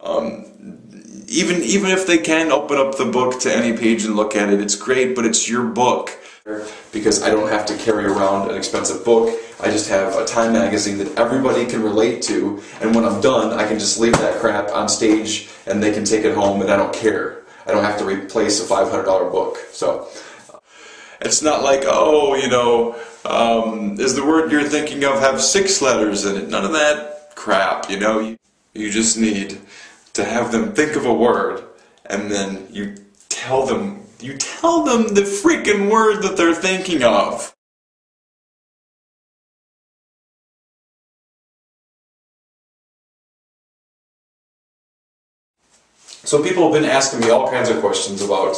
Even if they can open up the book to any page and look at it, it's great, but it's your book. Because I don't have to carry around an expensive book. I just have a Time magazine that everybody can relate to, and when I'm done, I can just leave that crap on stage and they can take it home and I don't care. I don't have to replace a $500 book. So it's not like, oh, you know, is the word you're thinking of have 6 letters in it? None of that crap, you know. You just need to have them think of a word, and then you tell them the freaking word that they're thinking of. So people have been asking me all kinds of questions about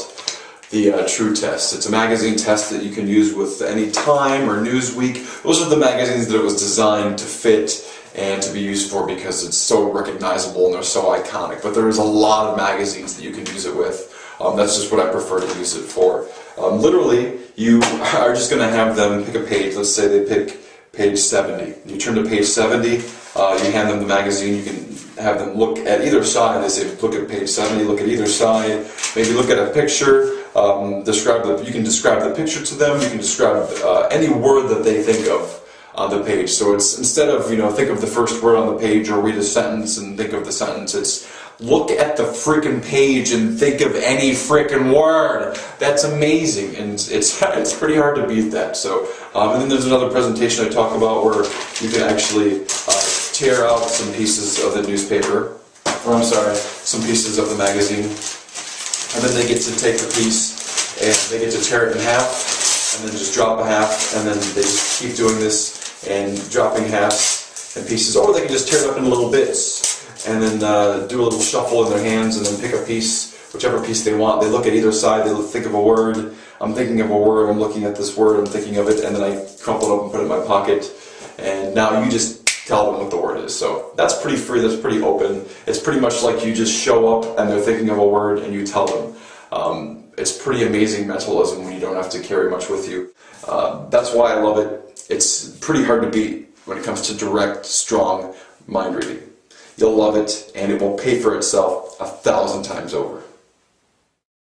the True Test. It's a magazine test that you can use with any Time or Newsweek. Those are the magazines that it was designed to fit and to be used for because it's so recognizable and they're so iconic. But there's a lot of magazines that you can use it with. That's just what I prefer to use it for. Literally, you are just going to have them pick a page. Let's say they pick page 70. You turn to page 70, you hand them the magazine, you can have them look at either side. They say look at page 70, look at either side, maybe look at a picture, you can describe the picture to them, you can describe any word that they think of on the page. So it's, instead of, you know, think of the first word on the page or read a sentence and think of the sentence, it's look at the freaking page and think of any freaking word. That's amazing, and it's pretty hard to beat that. So, and then there's another presentation I talk about where you can actually tear out some pieces of the newspaper, or I'm sorry, some pieces of the magazine, and then they get to take the piece and they get to tear it in half, and then just drop a half, and then they just keep doing this and dropping halves and pieces, or they can just tear it up into little bits and then do a little shuffle in their hands and then pick a piece, whichever piece they want. They look at either side, they think of a word. I'm thinking of a word, I'm looking at this word, I'm thinking of it, and then I crumple it up and put it in my pocket, and now you just tell them what the word is. So that's pretty free, that's pretty open. It's pretty much like you just show up and they're thinking of a word and you tell them. It's pretty amazing mentalism when you don't have to carry much with you. That's why I love it. It's pretty hard to beat when it comes to direct, strong mind reading. You'll love it, and it will pay for itself 1,000 times over.